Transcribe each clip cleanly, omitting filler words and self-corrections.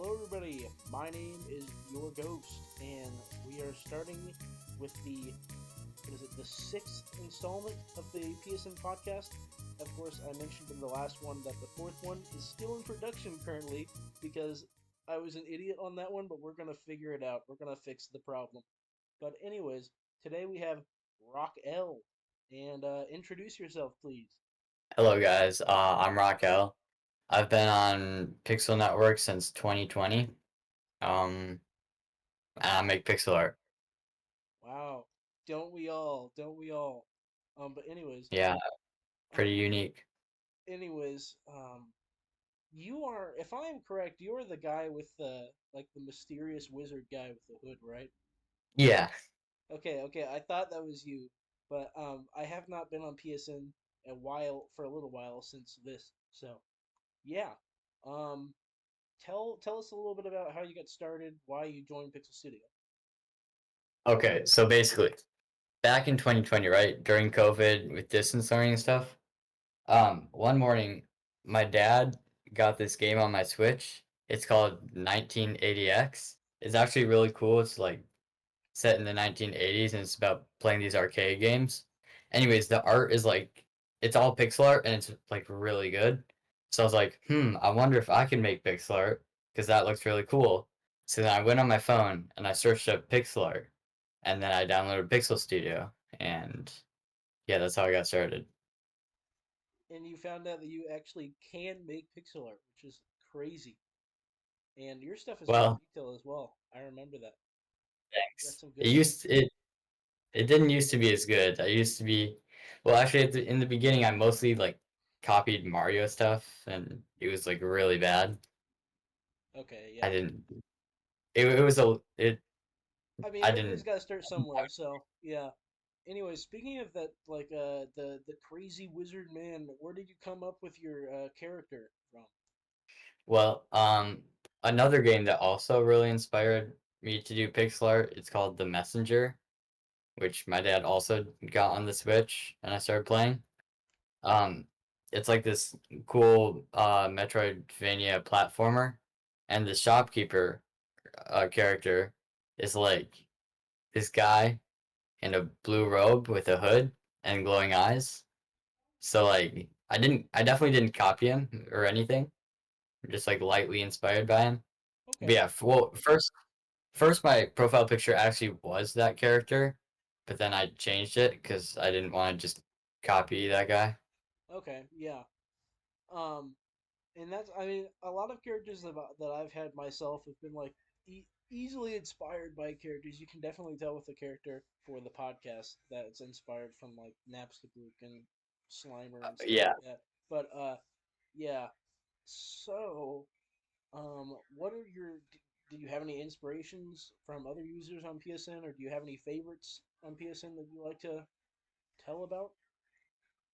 Hello, everybody. My name is Your Ghost, and we are starting with the sixth installment of the PSN Podcast. Of course, I mentioned in the last one that the fourth one is still in production currently because I was an idiot on that one, but we're gonna figure it out. We're gonna fix the problem. But anyways, today we have Rock L, and introduce yourself, please. Hello guys, I'm Raquel. I've been on Pixel Network since 2020. Um, and I make pixel art. Wow, don't we all? Don't we all? But Yeah, pretty um, unique. anyways, you are, if I am correct, you're the guy with the mysterious wizard guy with the hood, right? Yeah. Okay, okay, I thought that was you, but I have not been on PSN for a little while since this, so yeah. Um, tell us a little bit about how you got started, why you joined Pixel Studio. Okay, so basically, back in 2020, right, during COVID with distance learning and stuff, one morning, my dad got this game on my Switch. It's called 1980X. It's actually really cool. It's like set in the 1980s and it's about playing these arcade games. Anyways, the art is like it's all pixel art and it's like really good. So I was like, I wonder if I can make pixel art because that looks really cool. So then I went on my phone and I searched up pixel art and then I downloaded Pixel Studio and yeah, that's how I got started. And you found out that you actually can make pixel art, which is crazy. And your stuff is very Well, detailed as well. I remember that. You got thanks. some It good stuff. used it it didn't used to be as good. I used to be well, actually in the beginning I mostly like copied Mario stuff and it was like really bad. Okay, I yeah. didn't. It was a it. I mean, I everybody's didn't. got to start somewhere, so yeah. Anyway, speaking of that, the crazy wizard man, where did you come up with your character from? Well, another game that also really inspired me to do pixel art. It's called The Messenger, which my dad also got on the Switch, and I started playing. Um, it's like this cool Metroidvania platformer, and the shopkeeper character is like this guy in a blue robe with a hood and glowing eyes. So like I definitely didn't copy him or anything. I'm just like lightly inspired by him. But Okay, yeah, well first my profile picture actually was that character, but then I changed it because I didn't want to just copy that guy. okay, yeah. Um, and that's, I mean, a lot of characters that I've had myself have been like easily inspired by characters. You can definitely tell with the character for the podcast that it's inspired from like Napstablook and Slimer and stuff Yeah. like that. But yeah. So, what are do you have any inspirations from other users on PSN, or do you have any favorites on PSN that you like to tell about?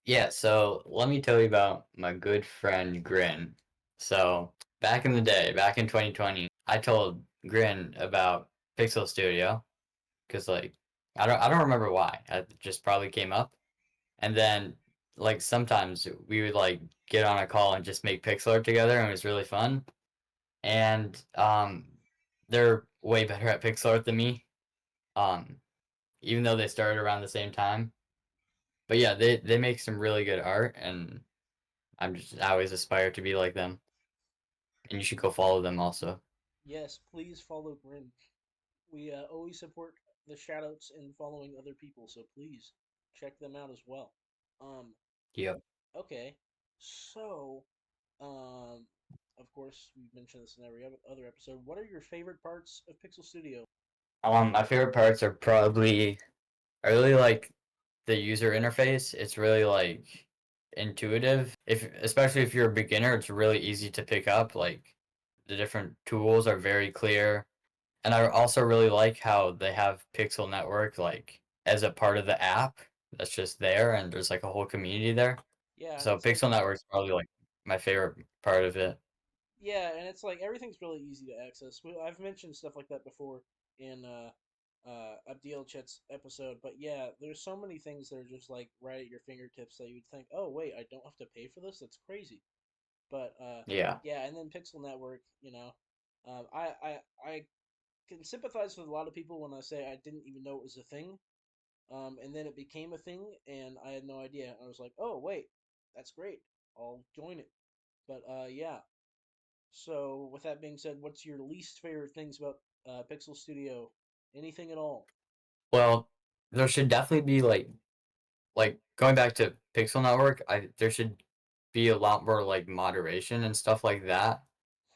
Yeah, so let me tell you about my good friend Grin. So back in the day, back in 2020, I told Grin about Pixel Studio because like I don't remember why. It just probably came up. And then like sometimes we would like get on a call and just make pixel art together and it was really fun. And they're way better at pixel art than me. Um even though they started around the same time. But yeah, they make some really good art and I always aspire to be like them. And you should go follow them also. Yes, please follow Grin. We always support the shoutouts and following other people, so please check them out as well. Um, Yep. okay, so um, of course we mentioned this in every other episode. What are your favorite parts of Pixel Studio? My favorite parts are probably I really like the user interface. It's really like intuitive. If especially if you're a beginner, it's really easy to pick up. Like the different tools are very clear. And I also really like how they have Pixel Network like as a part of the app that's just there and there's like a whole community there. Yeah, and So it's like Pixel Network's probably like my favorite part of it. yeah, and it's like everything's really easy to access. I've mentioned stuff like that before in Abdil Chet's episode, but yeah, there's so many things that are just like right at your fingertips that you'd think, oh wait, I don't have to pay for this. That's crazy. But Yeah. yeah, and then Pixel Network, you know. I can sympathize with a lot of people when I say I didn't even know it was a thing. And then it became a thing, and I had no idea. I was like, oh wait, that's great. I'll join it. But yeah. So with that being said, what's your least favorite things about Pixel Studio? Anything at all? Well, there should definitely be like going back to Pixel Network, I there should be a lot more like moderation and stuff like that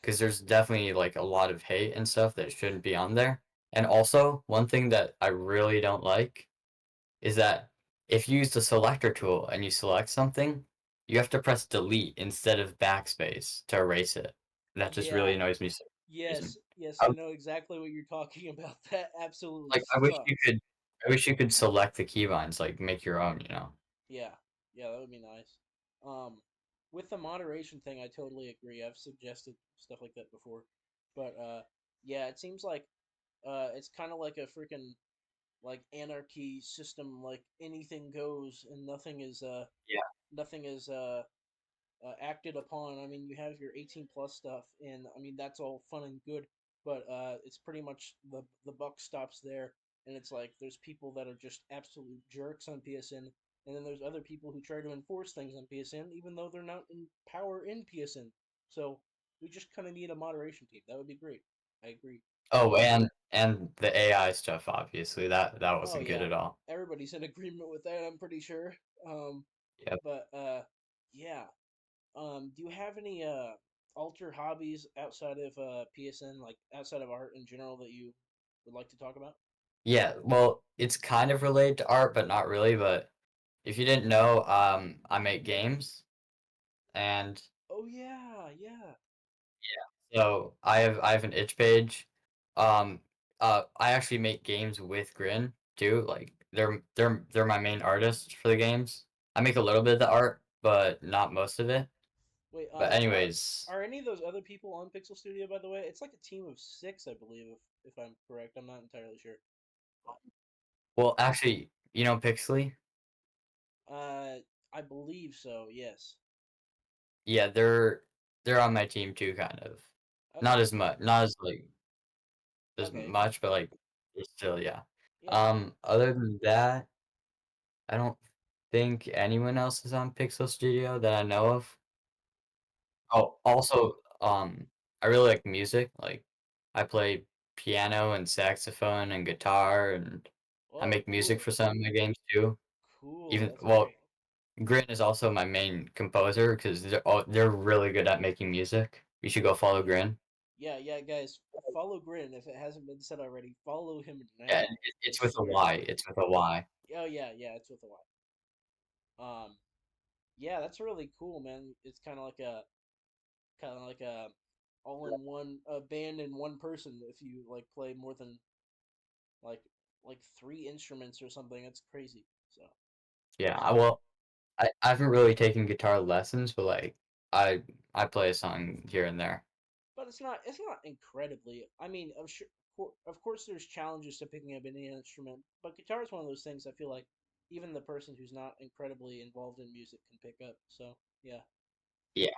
because there's definitely like a lot of hate and stuff that shouldn't be on there. And also, one thing that I really don't like is that if you use the selector tool and you select something, you have to press delete instead of backspace to erase it. That just really Yeah. annoys me for some reason. Yes, I I would- know exactly what you're talking about. That absolutely like sucks. I wish you could select the keybinds, like make your own, you know. Yeah, yeah, that would be nice. Um, with the moderation thing, I totally agree. I've suggested stuff like that before, but yeah, it seems like it's kind of like a freaking like anarchy system. Like anything goes, and Yeah. nothing is acted upon. I mean, you have your 18 plus stuff, and I mean that's all fun and good, but it's pretty much the buck stops there, and it's like there's people that are just absolute jerks on PSN, and then there's other people who try to enforce things on PSN, even though they're not in power in PSN. So we just kind of need a moderation team. That would be great. I agree. Oh, and the AI stuff, obviously, that Oh wasn't good yeah, at all. everybody's in agreement with that. I'm pretty sure. Um, Yep. but yeah. Do you have any alter hobbies outside of PSN, like outside of art in general, that you would like to talk about? Yeah, well, it's kind of related to art, but not really. But if you didn't know, I make games, and Oh yeah, yeah. so I have an itch page. Um, I actually make games with Grin too. Like they're my main artists for the games. I make a little bit of the art, but not most of it. Wait, But anyways, are any of those other people on Pixel Studio, by the way? It's like a team of six, I believe, if I'm correct. I'm not entirely sure, but well, actually, you know Pixley? uh, I believe so. Yes. Yeah, they're on my team too, kind of. Not Okay. as much, not as like as Okay. much, but like it's still yeah. Yeah. Other than that, I don't think anyone else is on Pixel Studio that I know of. Oh, also, I really like music. Like, I play piano and saxophone and guitar, and I Oh, make music cool. for some of my games too. Cool. Even That's well, great. Grin is also my main composer because they're really good at making music. You should go follow Grin. Yeah, yeah, guys, follow Grin if it hasn't been said already. Follow him Yeah, now. I it's with a swear. Y. It's with a Y. Oh yeah, yeah, it's with a Y. Yeah, that's really cool, man. It's kind of like a all in one band in one person. If you like play more than like like three instruments or something, it's crazy. So Yeah, so yeah. well, I haven't really taken guitar lessons, but like I I play a song here and there. But it's not incredibly. I mean, I'm sure of course there's challenges to picking up any instrument, but guitar is one of those things I feel like even the person who's not incredibly involved in music can pick up. So yeah. Yeah.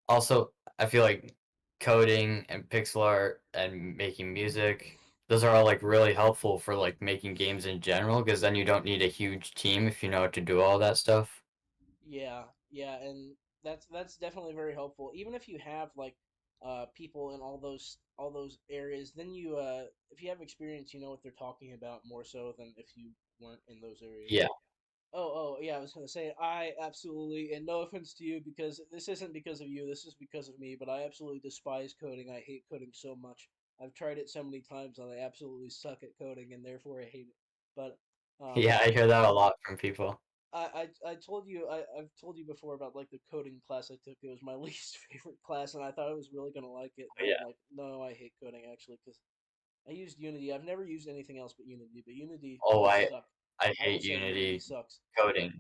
Also, I feel like coding and pixel art and making music, those are all like really helpful for like making games in general, because then you don't need a huge team if you know how to do all that stuff. Yeah, yeah, and that's definitely very helpful. Even if you have like people in all those areas, then you if you have experience, you know what they're talking about more so than if you weren't in those areas. Yeah. Oh, yeah, I was gonna say I absolutely, and no offense to you because this isn't because of you, this is because of me, but I absolutely despise coding. I hate coding so much. I've tried it so many times and I absolutely suck at coding and therefore I hate it. But um Yeah, I hear that a lot from people. I told you I've told you before about like the coding class I took. It was my least favorite class, and I thought I was really gonna like it. Oh, Then yeah. I'm like, no, I hate coding actually because I used Unity. I've never used anything else but Unity, but Unity Oh, suck. I I will hate say Unity Unity sucks. coding.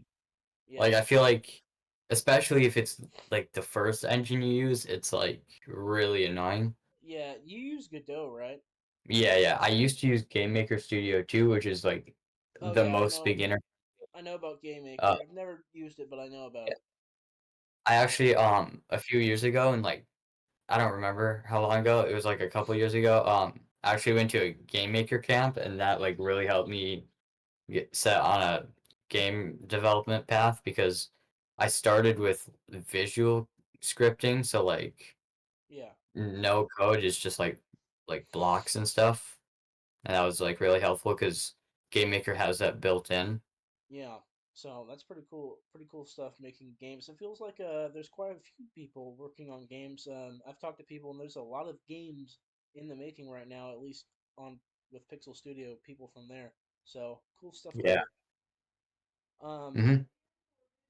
Yeah. Like I feel like especially if it's like the first engine you use, it's like really annoying. Yeah, you use Godot, right? Yeah, yeah. I used to use Game Maker Studio 2, which is like Oh the yeah, most beginner. I know about Game Uh, Maker. I've never used it, but I know about yeah. it. I Um, actually a few years ago in like I don't remember how long ago. It was like a couple years ago. I actually went to a game maker camp, and that like really helped me get set on a game development path because I started with visual scripting, so like Yeah, no code is just like blocks and stuff, and that was like really helpful because Game Maker has that built in. yeah. So that's pretty cool. Pretty cool stuff making games. It feels like there's quite a few people working on games. I've talked to people, and there's a lot of games in the making right now. At least on with Pixel Studio, people from there. So cool stuff to Yeah. hear. Um, Hmm.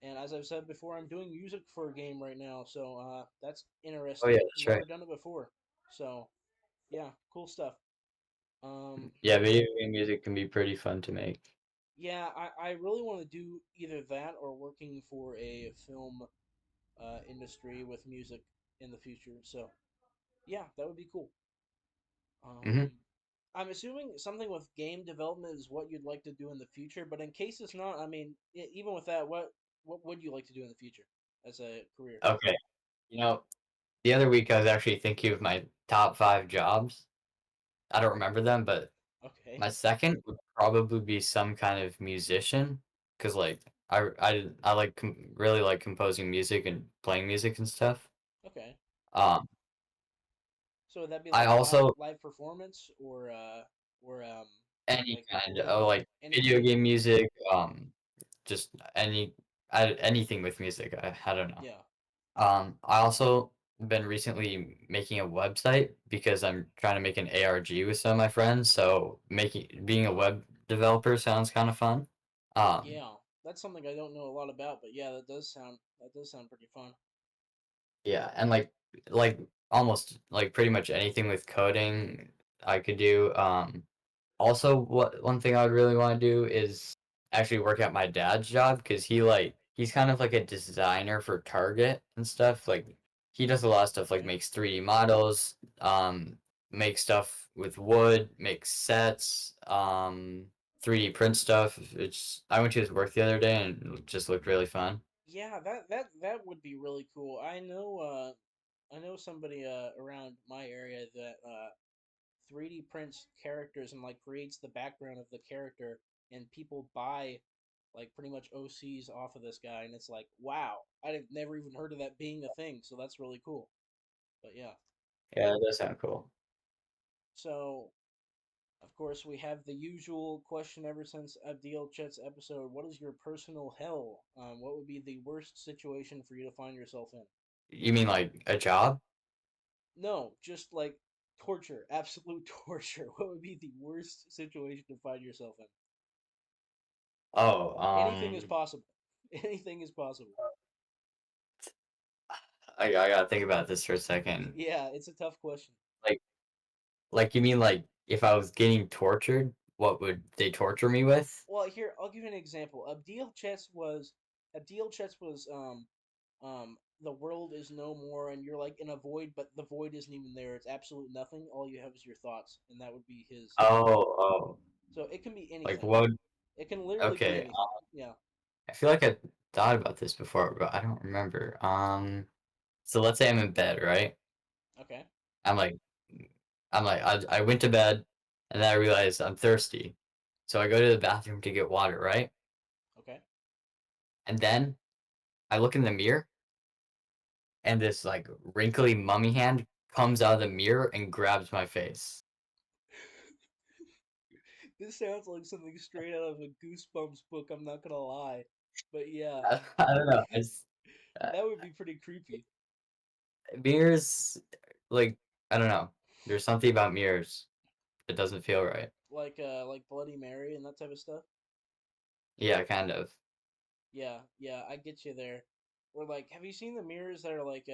and as I've said before, I'm doing music for a game right now. So that's Oh yeah, interesting. that's right. Never done it before. So yeah, cool stuff. Um, Yeah, video game music can be pretty fun to make. yeah, I really want to do either that or working for a film industry with music in the future. So yeah, that would be cool. Hmm. I'm assuming something with game development is what you'd like to do in the future. But in case it's not, I mean, even with that, what would you like to do in the future as a career? Okay. You know, the other week I was actually thinking of my top 5 jobs. I don't remember them, but Okay, my second would probably be some kind of musician, because like I like really like composing music and playing music and stuff. okay. Um, So would that be I like live also live performance or any like kind like of like video anything? game music, just anything with music. I don't know. Yeah. I also been recently making a website because I'm trying to make an ARG with some of my friends. So making being a web developer sounds kind of fun. Um, Yeah, that's something I don't know a lot about, but yeah, that does sound pretty fun. yeah, and like almost like pretty much anything with coding I could do. Also, what one thing I would really want to do is actually work at my dad's job because he's kind of like a designer for Target and stuff. Like he does a lot of stuff like Okay. makes 3D models, makes stuff with wood, makes sets, 3D print stuff. It's I went to his work the other day and it just looked really fun. Yeah, that would be really cool. I know somebody around my area that 3D prints characters and like creates the background of the character, and people buy like pretty much OCs off of this guy, and it's like, wow, I've never even heard of that being a thing, so that's really cool. But yeah. Yeah, that does sound cool. So of course, we have the usual question ever since Abdil Chet's episode. What is your personal hell? What would be the worst situation for you to find yourself in? You mean like a job? No, just like torture, absolute torture. What would be the worst situation to find yourself in? Oh, Anything is possible. Anything is possible. I gotta think about this for a second. Yeah, it's a tough question. Like Like you mean like if I was getting tortured, what would they torture me with? Well, here I'll give you an example. Abdil Chess was the world is no more, and you're like in a void, but the void isn't even there. It's absolute nothing. All you have is your thoughts, and that would be his. Oh, So it can be like anything. what? It can literally be Okay, anything. Yeah. I feel like I thought about this before, but I don't remember. So let's say I'm in bed, right? Okay. I'm like, I went to bed, and then I realized I'm thirsty, so I go to the bathroom to get water, right? Okay. And then I look in the mirror, and this like wrinkly mummy hand comes out of the mirror and grabs my face. This sounds like something straight out of a Goosebumps book. I'm not gonna lie, but yeah, I don't know. Uh, that would be pretty creepy. mirrors, like I don't know. There's something about mirrors that doesn't feel right. Like Bloody Mary and that type of stuff. Yeah, kind of. Yeah, yeah, I get you there. Or like, have you seen the mirrors that are like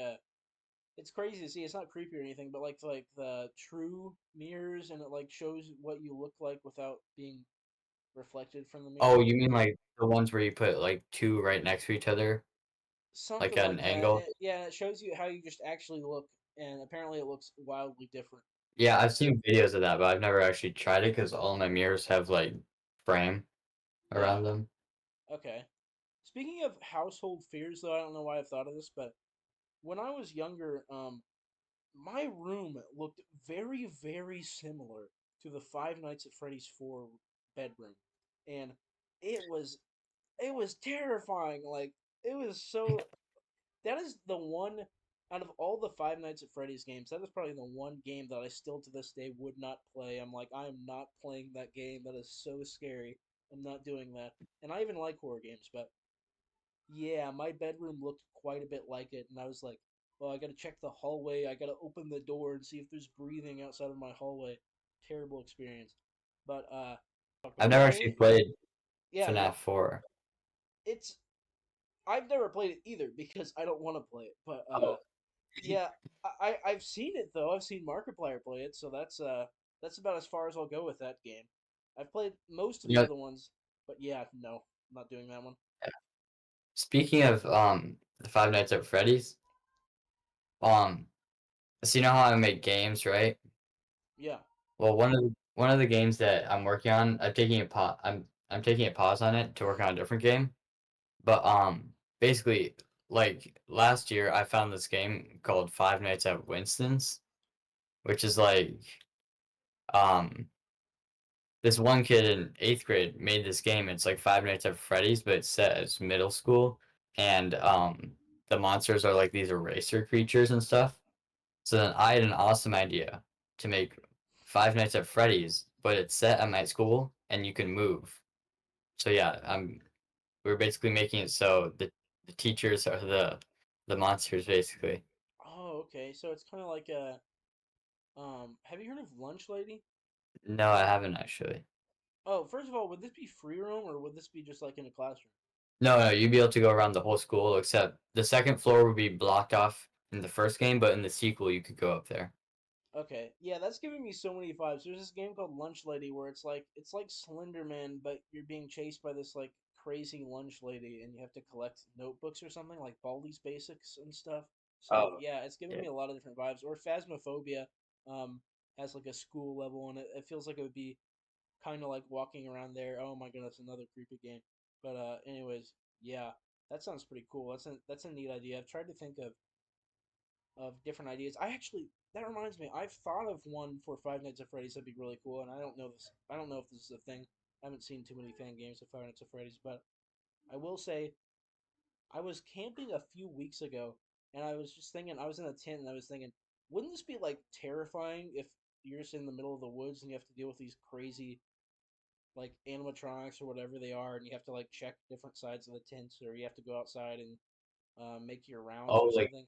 it's crazy to see. It's not creepy or anything, but like the true mirrors, and it like shows what you look like without being reflected from the mirror. Oh, you mean like the ones where you put like two right next to each other, like Something at an like that. angle? Yeah, it shows you how you just actually look, and apparently it looks wildly different. Yeah, I've seen videos of that, but I've never actually tried it because all my mirrors have like frame Yeah. around them. Okay. Speaking of household fears, though, I don't know why I've thought of this, but when I was younger, my room looked very, very similar to the Five Nights at Freddy's 4 bedroom, and it was it was terrifying. Like it was so. That is the one out of all the Five Nights at Freddy's games. That is probably the one game that I still to this day would not play. I'm like, I am not playing that game. That is so scary. I'm not doing that. And I even like horror games, but yeah, my bedroom looked quite a bit like it, and I was like, well, I gotta check the hallway. I gotta open the door and see if there's breathing outside of my hallway. Terrible experience. But talk I've about never that actually game. played Yeah, yeah. FNAF 4. It's I've never played it either because I don't want to play it. But Oh, yeah, I've seen it though. I've seen Markiplier play it, so that's about as far as I'll go with that game. I've played most of you the know, other ones, but yeah, no, I'm not doing that one. speaking of the Five Nights at Freddy's, um, so you know how I make games, right? Yeah. Well, one of the games that I'm working on, I'm taking a pause on it to work on a different game. But basically, like last year, I found this game called Five Nights at Winston's, which is like um this one kid in eighth grade made this game. It's like Five Nights at Freddy's, but it's set as middle school, and the monsters are like these eraser creatures and stuff. So then I had an awesome idea to make Five Nights at Freddy's, but it's set at my school and you can move. So yeah, we're basically making it so the teachers are the monsters basically. Oh, okay. So it's kind of like a Have you heard of Lunch Lady? No, I haven't actually. Oh, first of all, would this be free roam or would this be just like in a classroom? No, no, you'd be able to go around the whole school except the second floor would be blocked off in the first game, but in the sequel you could go up there. Okay, yeah, that's giving me so many vibes. There's this game called Lunch Lady where it's like Slender Man, but you're being chased by this like crazy lunch lady, and you have to collect notebooks or something like Baldi's Basics and stuff. So Oh, yeah, it's giving yeah. me a lot of different vibes. Or Phasmophobia, um, has like a school level, and it feels like it would be kind of like walking around there. Oh my goodness, another creepy game. But anyways, yeah, that sounds pretty cool. That's a neat idea. I've tried to think of different ideas. That reminds me. I've thought of one for Five Nights at Freddy's that'd be really cool, and I don't know this. I don't know if this is a thing. I haven't seen too many fan games of Five Nights at Freddy's, but I will say I was camping a few weeks ago, and I was just thinking. I was in a tent, and I was thinking, wouldn't this be like terrifying if you're just in the middle of the woods and you have to deal with these crazy like animatronics or whatever they are, and you have to like check different sides of the tents, or you have to go outside and make your rounds Oh, or like something.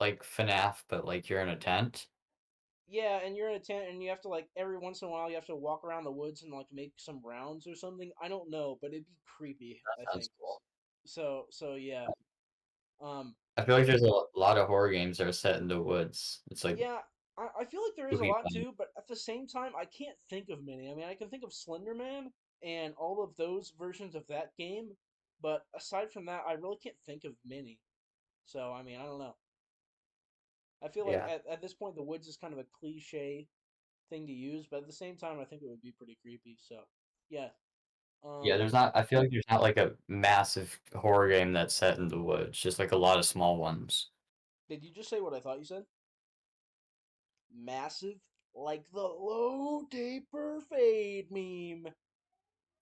FNAF, but like you're in a tent. Yeah, and you're in a tent, and you have to like every once in a while you have to walk around the woods and like make some rounds or something. I don't know, but it'd be creepy. I That sounds think. cool. So yeah. Um, I feel like there's a lot of horror games that are set in the woods. It's like yeah, I feel like there is a spooky lot fun. too, but at the same time, I can't think of many. I mean, I can think of Slender Man and all of those versions of that game, but aside from that, I really can't think of many. So I mean, I don't know. I feel like Yeah. at this point, the woods is kind of a cliche thing to use, but at the same time, I think it would be pretty creepy. So, yeah. Yeah, Um, there's not I feel like there's not like a massive horror game that's set in the woods, just like a lot of small ones. did you just say what I thought you said? Massive, like the low taper fade meme.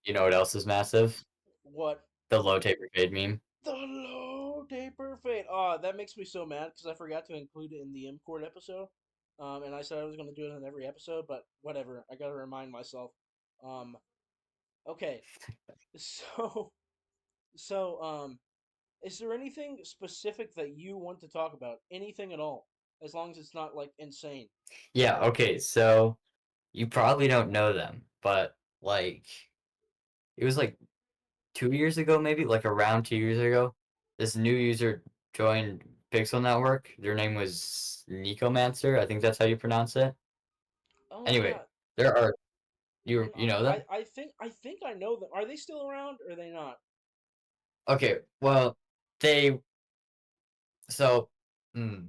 You know what else is massive? What? The low taper fade meme. The low taper fade. Oh, that makes me so mad because I forgot to include it in the Import episode. And I said I was going to do it in every episode, but whatever. I got to remind myself. Um, okay. So, so, is there anything specific that you want to talk about? Anything at all, as long as it's not like insane. Yeah, okay, so you probably don't know them, but like it was like 2 years ago, maybe like around 2 years ago, this new user joined Pixel Network. Their name was Nicomancer. I think that's how you pronounce it. Oh Anyway, yeah, there are and you know them? I think I know them. Are they still around or are they not? Okay, well, they so mm,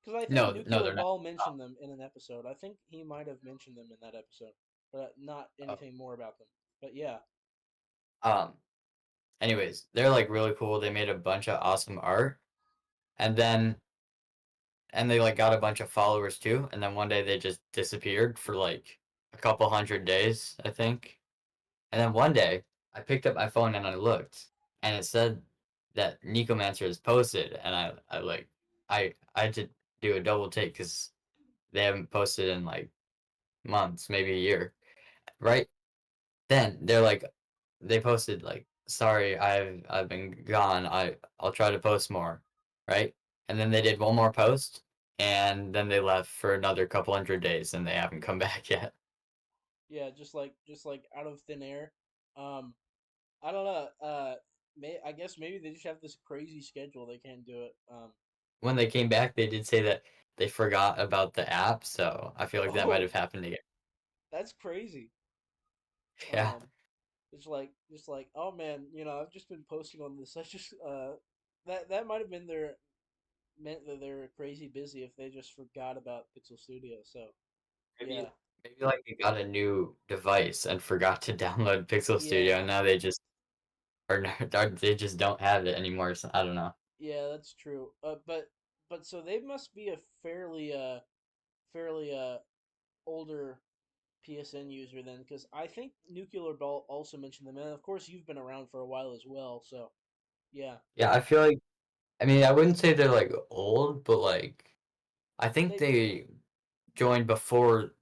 Because I think no, no, Nuclear they're not. Ball mentioned them in an episode. I think he might have mentioned them in that episode, but not Oh, anything more about them. But yeah. um, anyways, they're like really cool. They made a bunch of awesome art, and then and they like got a bunch of followers too, and then one day they just disappeared for like a couple hundred days, I think. And then one day I picked up my phone and I looked, and it said that Nicomancer is posted, and I had to do a double take because they haven't posted in like months, maybe a year, right? Then they're like, they posted like, sorry, I've been gone. I'll try to post more, right? And then they did one more post, and then they left for another couple hundred days, and they haven't come back yet. Yeah, just like out of thin air. Um, I don't know. I guess maybe they just have this crazy schedule. They can't do it. When they came back, they did say that they forgot about the app, so I feel like that might Oh, have happened again. that's crazy. Yeah, Um, just like, oh man, I've just been posting on this. I just that might have been their meant that they're crazy busy if they just forgot about Pixel Studio. So maybe yeah, maybe like they got a new device and forgot to download Pixel Studio, and yeah, now they just or they just don't have it anymore. So I don't know. yeah, that's true. But so they must be a fairly older PSN user then, because I think Nuclear Ball also mentioned them, and of course you've been around for a while as well. So yeah, Yeah, I feel like I mean I wouldn't say they're like old, but like I think they they joined before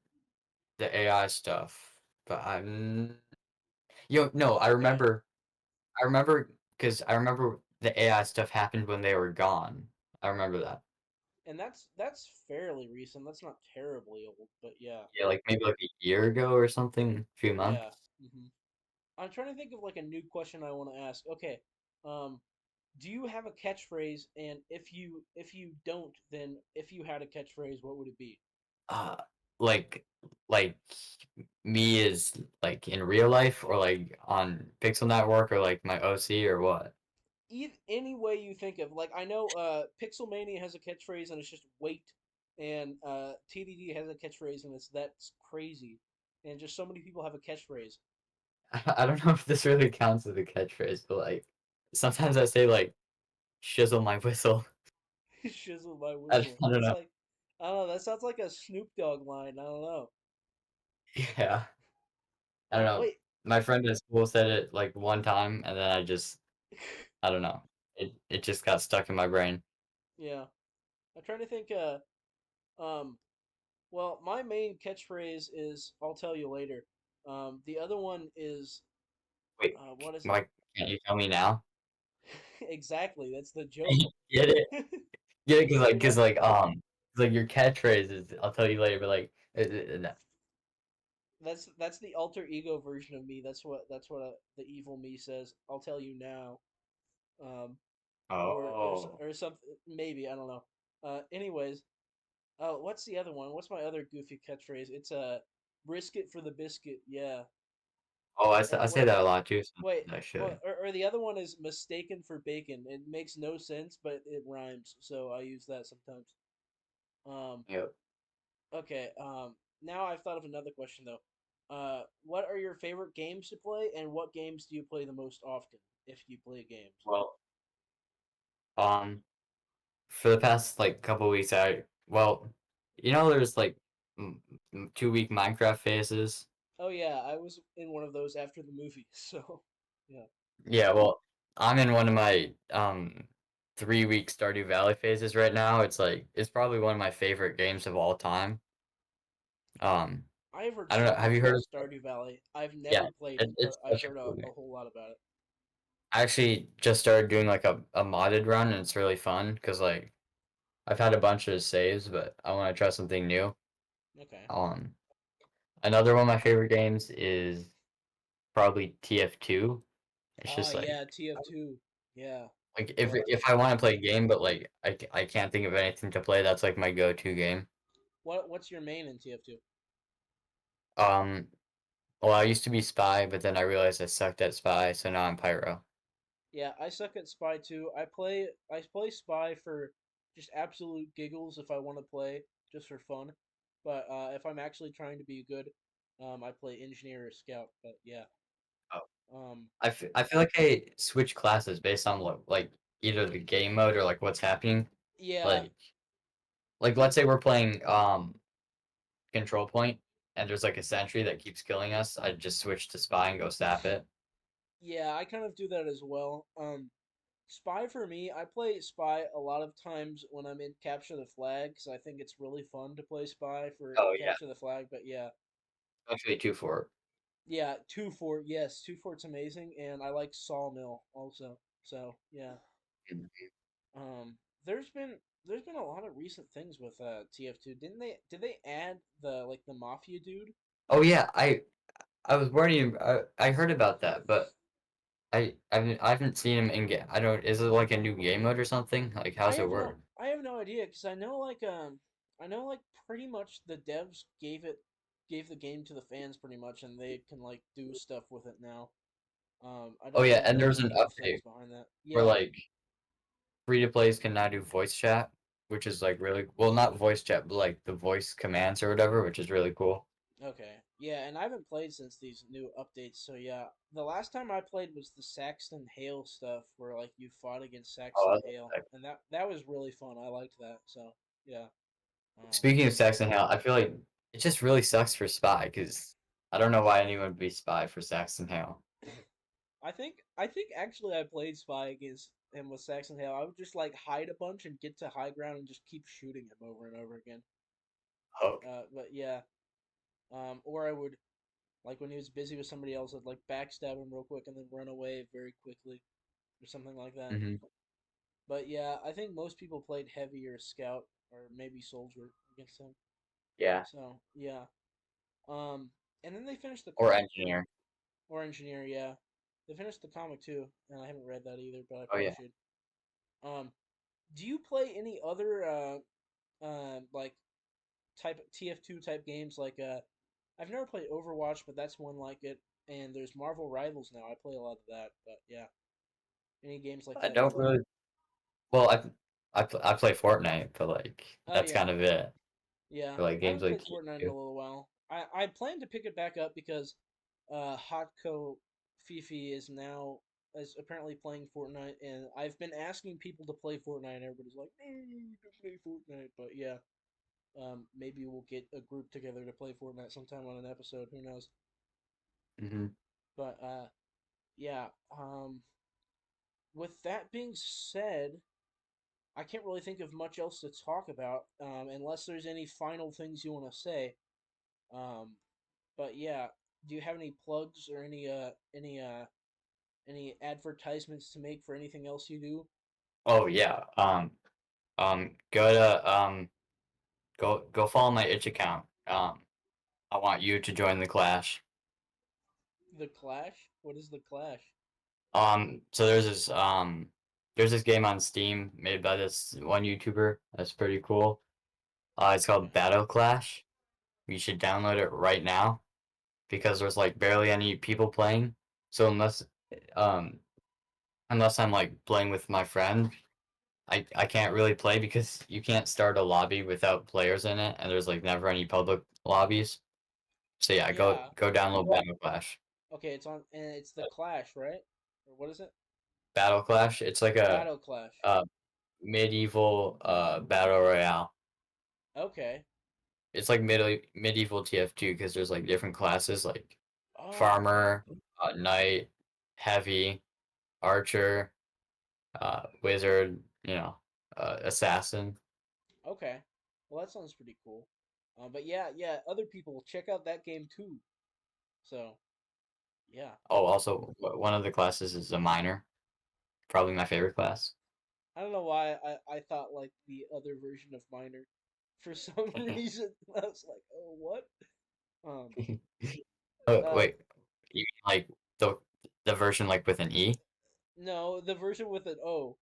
the AI stuff. But I'm no, okay, I remember because I remember the AI stuff happened when they were gone. I remember that. and that's fairly recent. That's not terribly old, but yeah, Yeah, like maybe like a year ago or something, a few yeah. months. I'm trying to think of like a new question I want to ask. Okay, um, do you have a catchphrase? And if you don't, then if you had a catchphrase, what would it be? Uh, like like me is like in real life or like on Pixel Network or like my OC or what? Any way you think of. Like I know Pixelmania has a catchphrase and it's just wait, and TDD has a catchphrase and it's that's crazy, and just so many people have a catchphrase. I don't know if this really counts as a catchphrase, but like sometimes I say like shizzle my whistle. Shizzle my I whistle. don't That's know. like I don't know. That sounds like a Snoop Dogg line. I don't know. Yeah. I don't know. Wait. My friend at school said it like one time, and then I don't know. It just got stuck in my brain. Yeah, I'm trying to think. Um. Well, my main catchphrase is "I'll tell you later." The other one is Wait, what is it? Mike, can't you tell me now? Exactly. That's the joke. Get it? Get it? You know, Cause like your catchphrase is I'll tell you later, but like no. that's the alter ego version of me. That's what the evil me says. I'll tell you now. Um, Oh. or something. Maybe I don't know. Anyways, what's the other one? What's my other goofy catchphrase? It's brisket for the biscuit. Yeah. Oh, I say What? that a lot too, Wait. sometimes I Well, should. or the other one is mistaken for bacon. It makes no sense, but it rhymes, so I use that sometimes. Um, Yep. okay. Now I've thought of another question though. What are your favorite games to play, and what games do you play the most often, if you play games? Well, um, for the past like couple weeks, there's like 2 week Minecraft phases. Oh yeah, I was in one of those after the movie, so yeah. Yeah, well, I'm in one of my 3 week Stardew Valley phases right now. It's probably one of my favorite games of all time. Um, I've heard I don't know. so Have much you heard about of Stardew Valley. I've Yeah, never played it, it's but I've such a heard cool game. a whole lot about it. I actually just started doing like a modded run, and it's really fun because like I've had a bunch of saves, but I want to try something new. Okay. Um, Another one of my favorite games is probably TF2. It's Ah, just yeah, TF2. Yeah. like Yeah. if I want to play a game, but like I can't think of anything to play, that's like my go-to game. What's your main in TF2? Um, well, I used to be Spy, but then I realized I sucked at Spy, so now I'm Pyro. Yeah, I suck at Spy too. I play Spy for just absolute giggles if I want to play just for fun. But if I'm actually trying to be good, I play Engineer or Scout. But yeah. Oh. Um I feel like I switch classes based on like either the game mode or like what's happening. yeah, Like Like, let's say we're playing control point, and there's like a sentry that keeps killing us. I'd just switch to spy and go stab it. Yeah, I kind of do that as well. Spy for me, I play Spy a lot of times when I'm in Capture the Flag because I think it's really fun to play Spy for Oh yeah, Capture the Flag. But yeah, actually 2-4. yeah, 2 Fort, yes, 2 Fort's amazing, and I like Sawmill also. So yeah, um, there's been there's been a lot of recent things with TF2. Didn't they? Did they add the Mafia dude? Oh yeah, I was wondering. I heard about that, but I haven't seen him in game. I don't. Is it like a new game mode or something? Like, how's it work? I have no idea because I know like pretty much the devs gave the game to the fans pretty much, and they can like do stuff with it now. I Oh don't yeah, know and like there's the an real things update behind that. where Yeah. like free to plays can now do voice chat, which is like really well, not voice chat, but like the voice commands or whatever, which is really cool. Okay. Yeah, and I haven't played since these new updates, so yeah. The last time I played was the Saxton Hale stuff where like you fought against Oh, I Saxton love Hale, that. and that was really fun. I liked that. So, yeah. Um Speaking of Saxon Hale, I feel like it just really sucks for Spy because I don't know why anyone would be Spy for Saxon Hale. I think actually I played Spy against him with Saxon Hale. I would just like hide a bunch and get to high ground and just keep shooting him over and over again. Oh. But yeah. Or I would like when he was busy with somebody else, I'd like backstab him real quick and then run away very quickly or something like that. Hmm. But yeah, I think most people played heavy or scout or maybe soldier against him. Yeah. So yeah. Um, and then they finished the Or comic too, engineer. or engineer. Yeah, they finished the comic too, and I haven't read that either, but I Oh probably yeah. should. Do you play any other like type TF2 type games? Like I've never played Overwatch, but that's one like it. And there's Marvel Rivals now. I play a lot of that, but yeah, any games like I that you don't play? really. Well, I play Fortnite, but like Oh that's yeah, kind of it. yeah. For like I games haven't like played Fortnite in a TF2. little while. I plan to pick it back up because Hotco Fifi is apparently playing Fortnite, and I've been asking people to play Fortnite, and everybody's like, "No, don't play Fortnite." But yeah, maybe we'll get a group together to play Fortnite sometime on an episode. Who knows? Hmm. But yeah. With that being said, I can't really think of much else to talk about, unless there's any final things you want to say. Um, but yeah, do you have any plugs or any advertisements to make for anything else you do? Oh yeah. Go to go follow my itch account. I want you to join the Clash. The Clash? What is the Clash? So there's this game on Steam made by this one YouTuber. That's pretty cool. It's called Okay. Battle Clash. You should download it right now because there's like barely any people playing. So um unless I'm like playing with my friend, I can't really play because you can't start a lobby without players in it, and there's like never any public lobbies. So yeah, Yeah. go download Battle Clash. Okay, it's on and it's the Clash, right? Or what is it? Battle Clash. It's like a Battle Clash. uh medieval battle royale. Okay. It's like medieval TF2 because there's like different classes like Oh, okay. farmer, knight, heavy, archer, wizard, assassin. Okay. Well, that sounds pretty cool. But yeah, yeah, other people check out that game too. So, yeah. Oh, also one of the classes is a miner. Probably my favorite class. I don't know why I thought like the other version of Miner for some reason. I was like, "Oh, what?" Um Oh uh wait, you mean like the the version like with an E? no, the version with an O.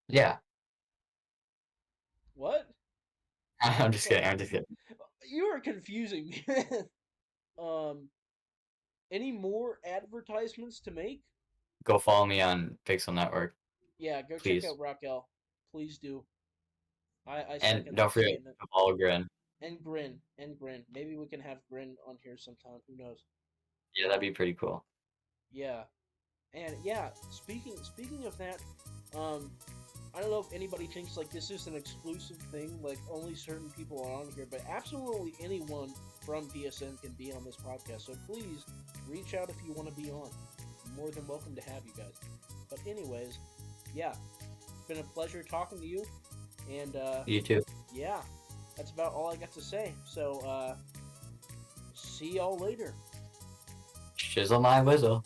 Yeah, What? I'm just What? kidding. I'm just kidding. You are confusing me. um any more advertisements to make? Go follow me on Pixel Network, Yeah, go check please. out Raquel. Please do. I And second don't that forget statement. to follow Grin. And Grin, and Grin. Maybe we can have Grin on here sometime. Who knows? Yeah, that'd be pretty cool. Yeah. And yeah, speaking of that, um, I don't know if anybody thinks like this is an exclusive thing, like only certain people are on here, but absolutely anyone from PSN can be on this podcast. So please reach out if you want to be on. I'm more than welcome to have you guys. But anyways, yeah, it's been a pleasure talking to you. And You too. yeah, that's about all I got to say. So see y'all later. Shizzle my whizzle.